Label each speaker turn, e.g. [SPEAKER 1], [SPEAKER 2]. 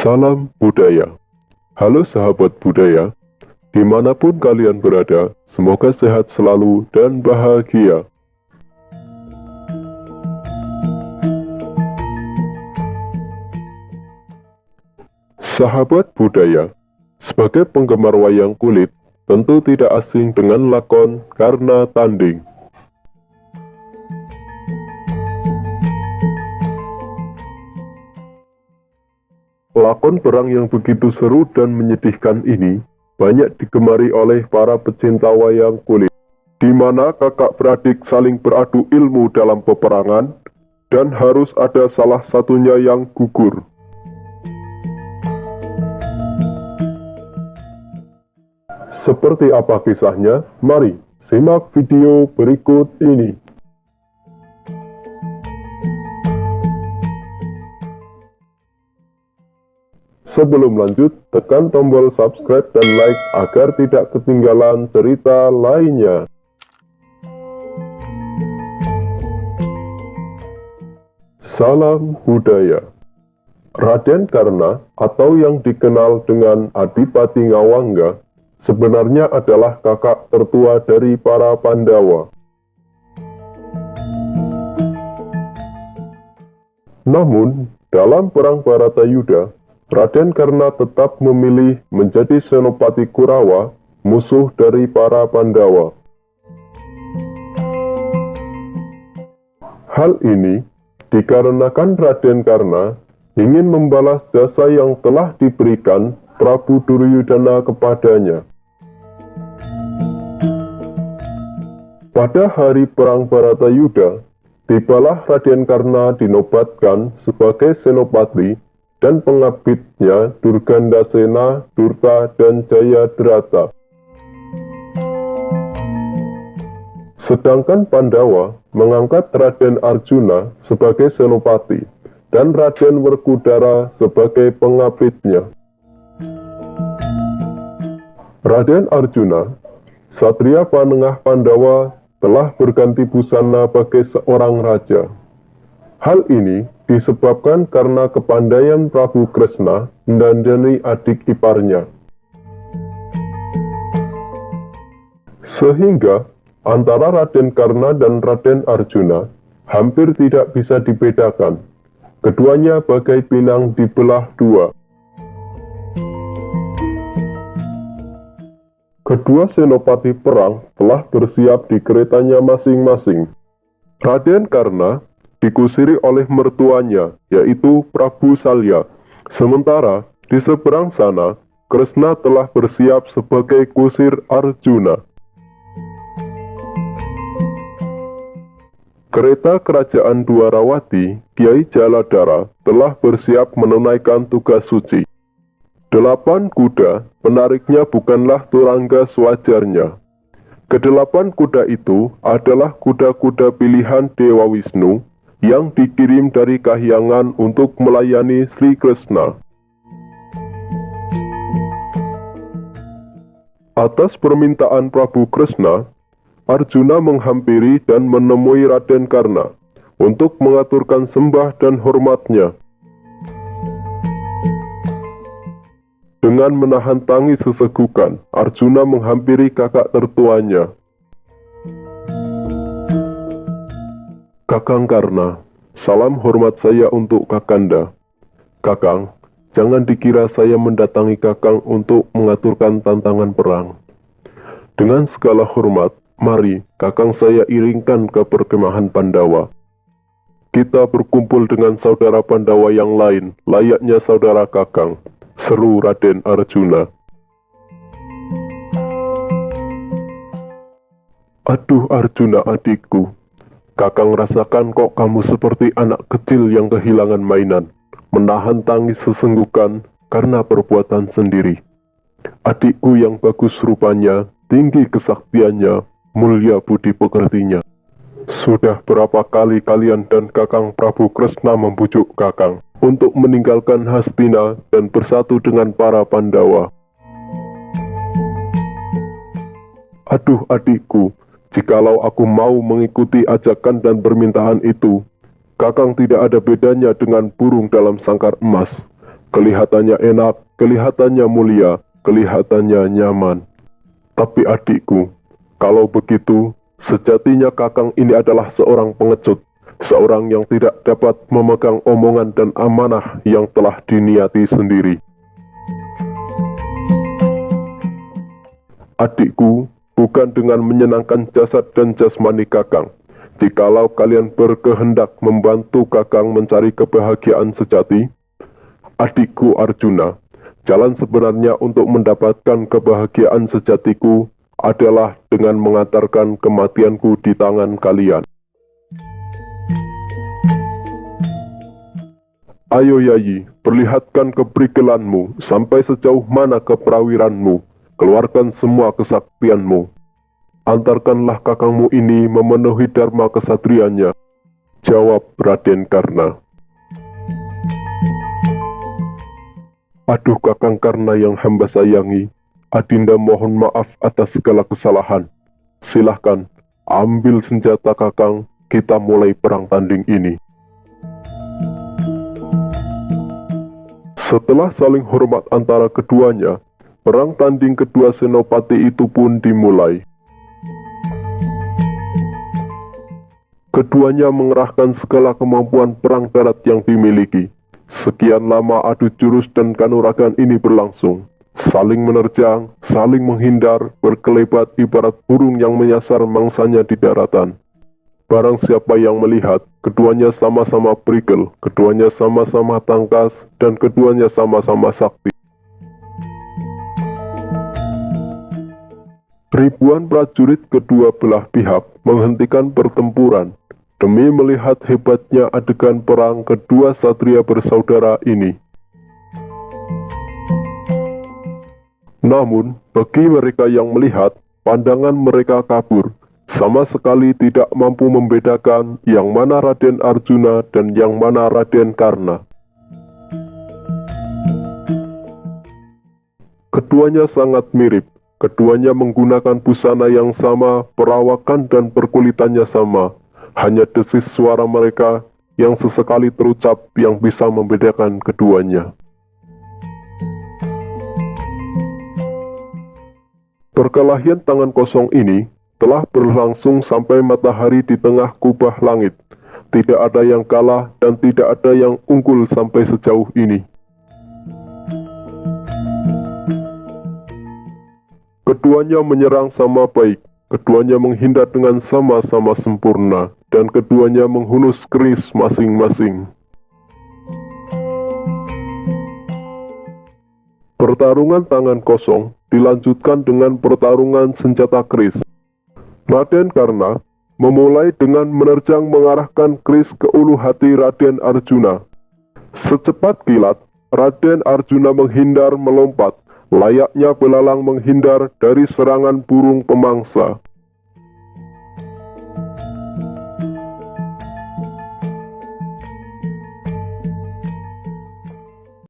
[SPEAKER 1] Salam budaya. Halo sahabat budaya, dimanapun kalian berada, semoga sehat selalu dan bahagia. Sahabat budaya, sebagai penggemar wayang kulit, tentu tidak asing dengan lakon Karna Tanding. Lakon perang yang begitu seru dan menyedihkan ini banyak digemari oleh para pecinta wayang kulit, di mana kakak beradik saling beradu ilmu dalam peperangan dan harus ada salah satunya yang gugur. Seperti apa kisahnya? Mari simak video berikut ini. Sebelum lanjut, tekan tombol subscribe dan like agar tidak ketinggalan cerita lainnya. Salam budaya. Raden Karna atau yang dikenal dengan Adipati Ngawangga sebenarnya adalah kakak tertua dari para Pandawa. Namun, dalam perang Bharatayuda, Raden Karna tetap memilih menjadi Senopati Kurawa, musuh dari para Pandawa. Hal ini dikarenakan Raden Karna ingin membalas jasa yang telah diberikan Prabu Duryudana kepadanya. Pada hari perang Bharatayuda, tibalah Raden Karna dinobatkan sebagai Senopati dan pengabditnya Durgandasena, Durta, dan Jayadrata. Sedangkan Pandawa mengangkat Raden Arjuna sebagai Senopati dan Raden Werkudara sebagai pengabditnya. Raden Arjuna, satria panengah Pandawa, telah berganti busana sebagai seorang raja. Hal ini disebabkan karena kepandaian Prabu Kresna mendandani adik iparnya. Sehingga antara Raden Karna dan Raden Arjuna hampir tidak bisa dibedakan. Keduanya bagai pinang dibelah dua. Kedua senopati perang telah bersiap di keretanya masing-masing. Raden Karna dikusiri oleh mertuanya, yaitu Prabu Salya. Sementara di seberang sana, Kresna telah bersiap sebagai kusir Arjuna. Kereta kerajaan Dwarawati, Kiai Jaladara, telah bersiap menunaikan tugas suci. 8 kuda, penariknya bukanlah turangga sewajarnya. Kedelapan kuda itu adalah kuda-kuda pilihan Dewa Wisnu, yang dikirim dari Kahyangan untuk melayani Sri Kresna. Atas permintaan Prabu Kresna, Arjuna menghampiri dan menemui Raden Karna untuk mengaturkan sembah dan hormatnya. Dengan menahan tangis sesegukan, Arjuna menghampiri kakak tertuanya. Kakang Karna, salam hormat saya untuk Kakanda. Kakang, jangan dikira saya mendatangi Kakang untuk mengaturkan tantangan perang. Dengan segala hormat, mari Kakang saya iringkan ke perkemahan Pandawa. Kita berkumpul dengan saudara Pandawa yang lain, layaknya saudara Kakang, seru Raden Arjuna. Aduh Arjuna adikku, Kakang rasakan kok kamu seperti anak kecil yang kehilangan mainan, menahan tangis sesenggukan karena perbuatan sendiri. Adikku yang bagus rupanya, tinggi kesaktiannya, mulia budi pekertinya. Sudah berapa kali kalian dan Kakang Prabu Kresna membujuk Kakang untuk meninggalkan Hastina dan bersatu dengan para Pandawa. Aduh adikku, jikalau aku mau mengikuti ajakan dan permintaan itu, Kakang tidak ada bedanya dengan burung dalam sangkar emas. Kelihatannya enak, kelihatannya mulia, kelihatannya nyaman. Tapi adikku, kalau begitu, sejatinya Kakang ini adalah seorang pengecut, seorang yang tidak dapat memegang omongan dan amanah yang telah diniati sendiri. Adikku, bukan dengan menyenangkan jasad dan jasmani Kakang. Jikalau kalian berkehendak membantu Kakang mencari kebahagiaan sejati, adikku Arjuna, jalan sebenarnya untuk mendapatkan kebahagiaan sejatiku adalah dengan mengantarkan kematianku di tangan kalian. Ayo Yayi, perlihatkan keprigelanmu, sampai sejauh mana keperawiranmu, keluarkan semua kesaktianmu. Antarkanlah kakangmu ini memenuhi dharma kesatrianya, jawab Raden Karna. Aduh Kakang Karna yang hamba sayangi, Adinda mohon maaf atas segala kesalahan. Silahkan, ambil senjata Kakang, kita mulai perang tanding ini. Setelah saling hormat antara keduanya, perang tanding kedua senopati itu pun dimulai. Keduanya mengerahkan segala kemampuan perang darat yang dimiliki. Sekian lama adu jurus dan kanuragan ini berlangsung. Saling menerjang, saling menghindar, berkelebat ibarat burung yang menyasar mangsanya di daratan. Barang siapa yang melihat, keduanya sama-sama prigel, keduanya sama-sama tangkas, dan keduanya sama-sama sakti. Ribuan prajurit kedua belah pihak menghentikan pertempuran demi melihat hebatnya adegan perang kedua satria bersaudara ini. Namun, bagi mereka yang melihat, pandangan mereka kabur, sama sekali tidak mampu membedakan yang mana Raden Arjuna dan yang mana Raden Karna. Keduanya sangat mirip, keduanya menggunakan busana yang sama, perawakan dan perkulitannya sama. Hanya desis suara mereka yang sesekali terucap yang bisa membedakan keduanya. Perkelahian tangan kosong ini telah berlangsung sampai matahari di tengah kubah langit. Tidak ada yang kalah dan tidak ada yang unggul sampai sejauh ini. Keduanya menyerang sama baik, keduanya menghindar dengan sama-sama sempurna, dan keduanya menghunus keris masing-masing. Pertarungan tangan kosong dilanjutkan dengan pertarungan senjata keris. Raden Karna memulai dengan menerjang mengarahkan keris ke ulu hati Raden Arjuna. Secepat kilat, Raden Arjuna menghindar melompat, layaknya belalang menghindar dari serangan burung pemangsa.